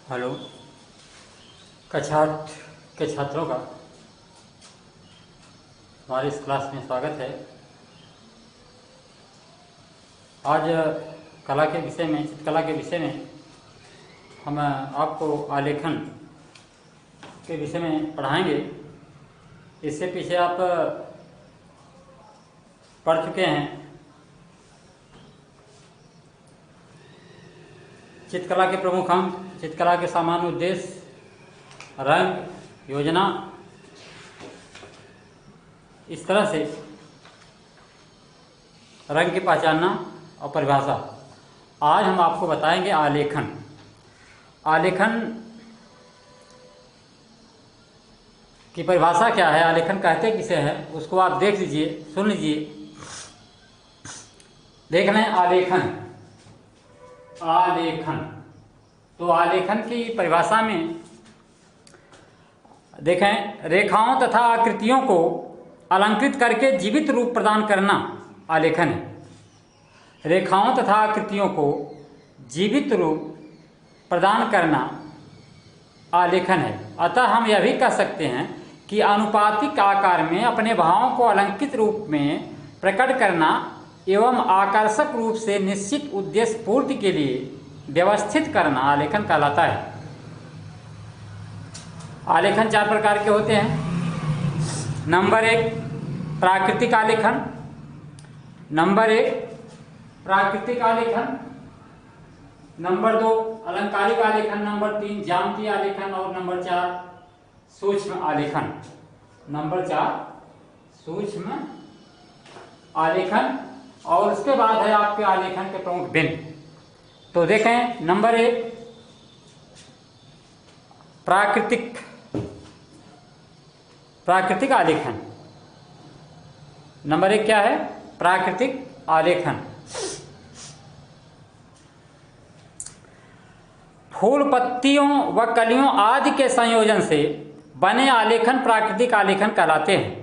Hello. कक्षा 8 के छात्रों का हमारे इस क्लास में स्वागत है। आज कला के विषय में, चित्रकला के विषय में हम आपको आलेखन के विषय में पढ़ाएंगे। इससे पीछे आप पढ़ चुके हैं चित्रकला के प्रमुख अंग, चित्रकला के सामान्य उद्देश्य, रंग, योजना। इस तरह से रंग की पहचानना और परिभाषा। आज हम आपको बताएंगे आलेखन। आलेखन की परिभाषा क्या है, आलेखन कहते किसे हैं, उसको आप देख लीजिए, सुन लीजिए। देख लें आलेखन। आलेखन तो आलेखन की परिभाषा में देखें, रेखाओं तथा आकृतियों को अलंकृत करके जीवित रूप प्रदान करना आलेखन है। रेखाओं तथा आकृतियों को जीवित रूप प्रदान करना आलेखन है। अतः हम यह भी कह सकते हैं कि आनुपातिक आकार में अपने भावों को अलंकृत रूप में प्रकट करना एवं आकर्षक रूप से निश्चित उद्देश्य पूर्ति के लिए व्यवस्थित करना आलेखन कहलाता है। आलेखन 4 प्रकार के होते हैं। नंबर 1 प्राकृतिक आलेखन। नंबर 1 प्राकृतिक आलेखन। नंबर 2 अलंकारिक आलेखन। नंबर 3 ज्यामितीय आलेखन। और नंबर 4 सूक्ष्म आलेखन। नंबर 4 सूक्ष्म आलेखन। और उसके बाद है आपके आलेखन के प्रमुख बिंदु। तो देखें, नंबर 1 प्राकृतिक आलेखन। नंबर 1 क्या है? प्राकृतिक आलेखन। फूल, पत्तियों व कलियों आदि के संयोजन से बने आलेखन प्राकृतिक आलेखन कहलाते हैं।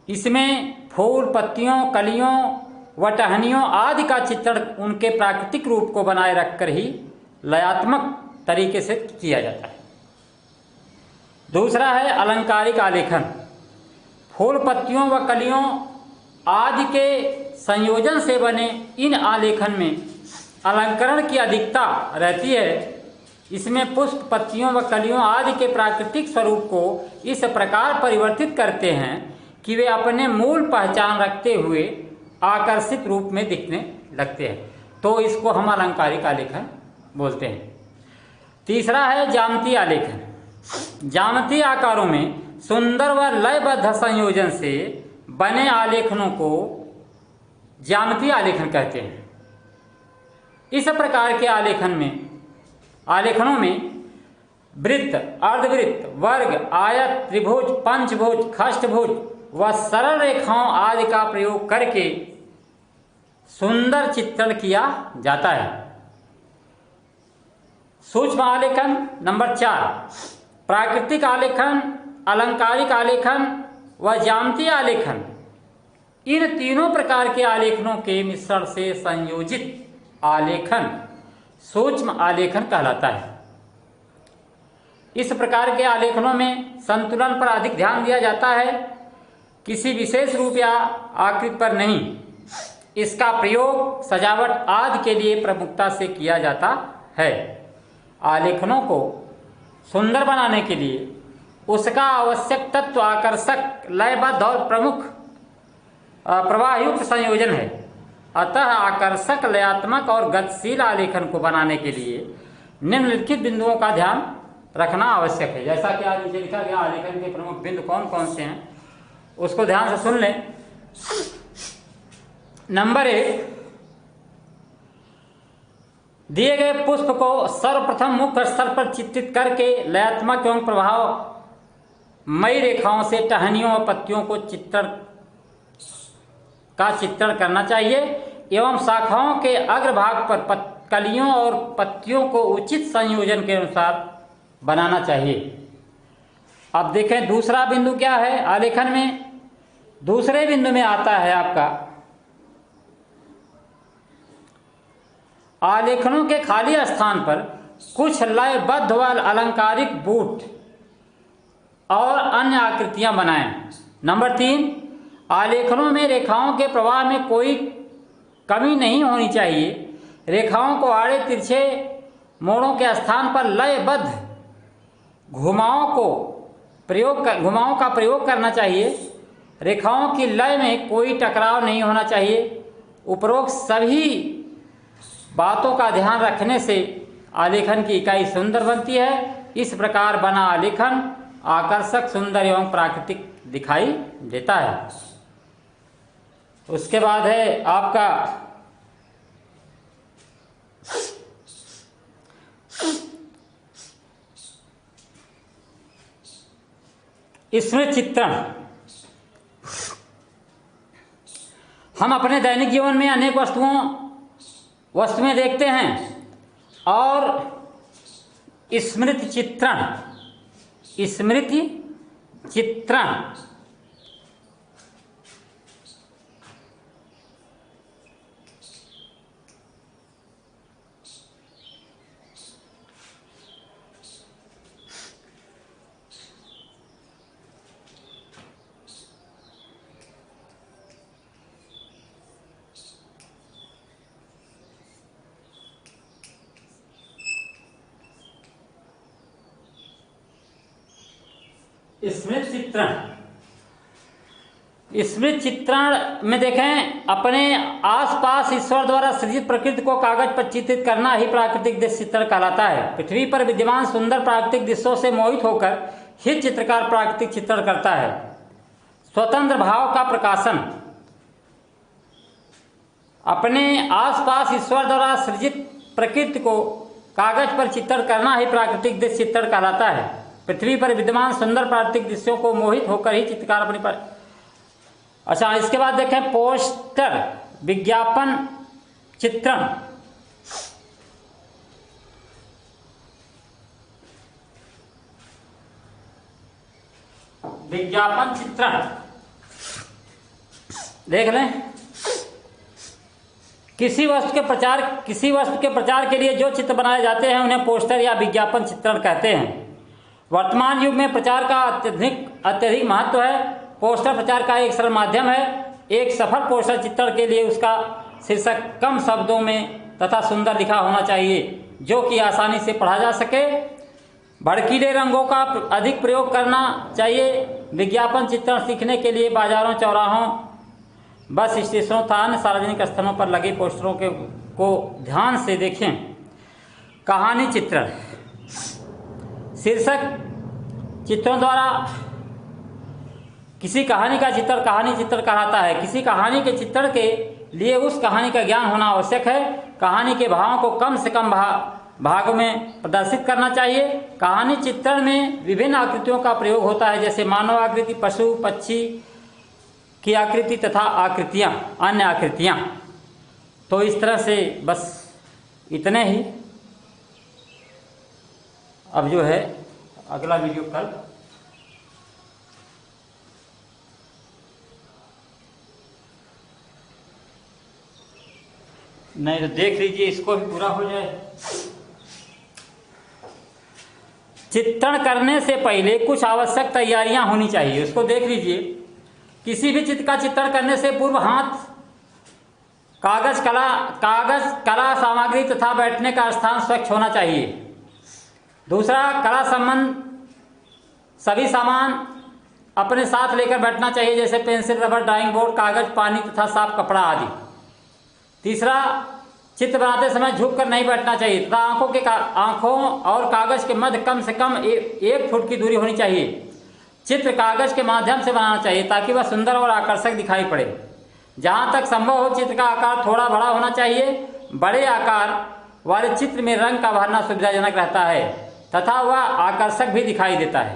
इसमें फूल, पत्तियों, कलियों व टहनियों आदि का चित्रण उनके प्राकृतिक रूप को बनाए रखकर ही लयात्मक तरीके से किया जाता है। दूसरा है अलंकारिक आलेखन। फूल, पत्तियों व कलियों आदि के संयोजन से बने इन आलेखन में अलंकरण की अधिकता रहती है। इसमें पुष्प, पत्तियों व कलियों आदि के प्राकृतिक स्वरूप को इस प्रकार परिवर्तित करते हैं कि वे अपने मूल पहचान रखते हुए आकर्षित रूप में दिखने लगते हैं। तो इसको हम अलंकारिक आलेखन बोलते हैं। तीसरा है ज्यामितीय आलेखन। ज्यामितीय आकारों में सुंदर व लयबद्ध संयोजन से बने आलेखनों को ज्यामितीय आलेखन कहते हैं। इस प्रकार के आलेखनों में वृत्त, अर्धवृत्त, वर्ग, आयत, त्रिभुज, पंचभुज, खष्टभुज व सरल रेखाओं आदि का प्रयोग करके सुंदर चित्रण किया जाता है। सूक्ष्म आलेखन। नंबर 4 प्राकृतिक आलेखन, अलंकारिक आलेखन व ज्यामितीय आलेखन। इन तीनों प्रकार के आलेखनों के मिश्रण से संयोजित आलेखन सूक्ष्म आलेखन कहलाता है। इस प्रकार के आलेखनों में संतुलन पर अधिक ध्यान दिया जाता है, किसी विशेष रूप या आकृति पर नहीं। इसका प्रयोग सजावट आदि के लिए प्रमुखता से किया जाता है। आलेखनों को सुंदर बनाने के लिए उसका आवश्यक तत्व आकर्षक, लयबद्ध और प्रमुख प्रवाहयुक्त संयोजन है। अतः आकर्षक, लयात्मक और गतिशील आलेखन को बनाने के लिए निम्नलिखित बिंदुओं का ध्यान रखना आवश्यक है। जैसा कि आज नीचे लिखा गया, आलेखन के प्रमुख बिंदु कौन कौन से हैं उसको ध्यान से सुन लें। नंबर 1 दिए गए पुष्प को सर्वप्रथम मुख्य स्तर पर चित्रित करके लयात्मक एवं प्रभावमयी रेखाओं से टहनियों और पत्तियों को चित्रण करना चाहिए एवं शाखाओं के अग्रभाग पर कलियों और पत्तियों को उचित संयोजन के अनुसार बनाना चाहिए। अब देखें दूसरा बिंदु क्या है आलेखन में। दूसरे बिंदु में आता है आपका आलेखनों के खाली स्थान पर कुछ लयबद्ध व अलंकारिक बूट और अन्य आकृतियां बनाएं। नंबर 3, आलेखनों में रेखाओं के प्रवाह में कोई कमी नहीं होनी चाहिए। रेखाओं को आड़े तिरछे मोड़ों के स्थान पर लयबद्ध घुमावों का प्रयोग करना चाहिए। रेखाओं की लय में कोई टकराव नहीं होना चाहिए। उपरोक्त सभी बातों का ध्यान रखने से आलेखन की इकाई सुंदर बनती है। इस प्रकार बना आलेखन आकर्षक, सुंदर एवं प्राकृतिक दिखाई देता है। उसके बाद है आपका स्मृति चित्रण। हम अपने दैनिक जीवन में अनेक वस्तुएं देखते हैं और स्मृति चित्रण स्मृति चित्रण में देखें, अपने आसपास ईश्वर द्वारा सृजित प्रकृति को कागज पर चित्रित करना ही प्राकृतिक दृश्य चित्रण कहलाता है। पृथ्वी पर विद्यमान सुंदर प्राकृतिक दृश्यों से मोहित होकर ही चित्रकार प्राकृतिक चित्रण करता है। स्वतंत्र भाव का प्रकाशन। अपने आसपास ईश्वर द्वारा सृजित प्रकृति को कागज पर चित्रण करना ही प्राकृतिक दृश्य चित्रण कहलाता है। पृथ्वी पर विद्यमान सुंदर प्राकृतिक दृश्यों को मोहित होकर ही चित्रकार अपने पर। अच्छा, इसके बाद देखें पोस्टर विज्ञापन चित्रण। विज्ञापन चित्रण देख लें। किसी वस्तु के प्रचार के लिए जो चित्र बनाए जाते हैं उन्हें पोस्टर या विज्ञापन चित्रण कहते हैं। वर्तमान युग में प्रचार का अत्यधिक महत्व है। पोस्टर प्रचार का एक सरल माध्यम है। एक सफल पोस्टर चित्रण के लिए उसका शीर्षक कम शब्दों में तथा सुंदर लिखा होना चाहिए, जो कि आसानी से पढ़ा जा सके। भड़कीले रंगों का अधिक प्रयोग करना चाहिए। विज्ञापन चित्रण सीखने के लिए बाजारों, चौराहों, बस स्टेशनों तथा अन्य सार्वजनिक स्थलों पर लगे पोस्टरों को ध्यान से देखें। कहानी चित्रण। शीर्षक चित्रों द्वारा किसी कहानी का चित्रण कहानी चित्रण कहलाता है। किसी कहानी के चित्रण के लिए उस कहानी का ज्ञान होना आवश्यक है। कहानी के भावों को कम से कम भागों में प्रदर्शित करना चाहिए। कहानी चित्रण में विभिन्न आकृतियों का प्रयोग होता है, जैसे मानव आकृति, पशु पक्षी की आकृति तथा अन्य आकृतियाँ। तो इस तरह से बस इतने ही। अब जो है अगला वीडियो कल। नहीं तो देख लीजिए, इसको भी पूरा हो जाए। चित्रण करने से पहले कुछ आवश्यक तैयारियां होनी चाहिए, उसको देख लीजिए। किसी भी चित्र का चित्रण करने से पूर्व हाथ, कागज, कला सामग्री तथा बैठने का स्थान स्वच्छ होना चाहिए। दूसरा, कला संबंध सभी सामान अपने साथ लेकर बैठना चाहिए, जैसे पेंसिल, रबर, ड्राइंग बोर्ड, कागज, पानी तथा साफ कपड़ा आदि। तीसरा, चित्र बनाते समय झुककर नहीं बैठना चाहिए तथा आंखों और कागज के मध्य कम से कम 1 फुट की दूरी होनी चाहिए। चित्र कागज के माध्यम से बनाना चाहिए ताकि वह सुंदर और आकर्षक दिखाई पड़े। जहाँ तक संभव हो चित्र का आकार थोड़ा बड़ा होना चाहिए। बड़े आकार वाले चित्र में रंग का भरना सुविधाजनक रहता है तथा वह आकर्षक भी दिखाई देता है।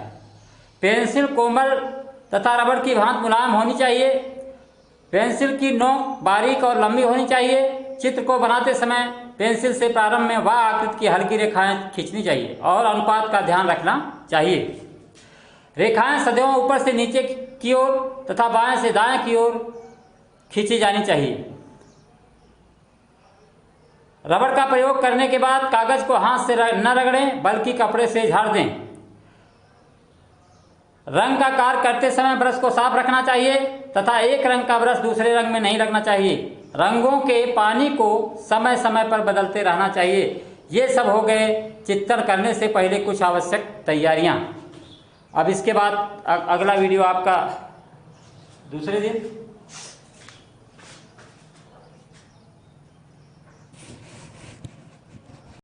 पेंसिल कोमल तथा रबड़ की भांति मुलायम होनी चाहिए। पेंसिल की नोक बारीक और लंबी होनी चाहिए। चित्र को बनाते समय पेंसिल से प्रारंभ में वह आकृति की हल्की रेखाएं खींचनी चाहिए और अनुपात का ध्यान रखना चाहिए। रेखाएं सदैव ऊपर से नीचे की ओर तथा बाएं से दाएं की ओर खींची जानी चाहिए। रबड़ का प्रयोग करने के बाद कागज को हाथ से न रगड़ें बल्कि कपड़े से झाड़ दें। रंग का कार्य करते समय ब्रश को साफ रखना चाहिए तथा एक रंग का ब्रश दूसरे रंग में नहीं लगना चाहिए। रंगों के पानी को समय समय पर बदलते रहना चाहिए। ये सब हो गए चित्रण करने से पहले कुछ आवश्यक तैयारियां। अब इसके बाद अगला वीडियो आपका दूसरे दिन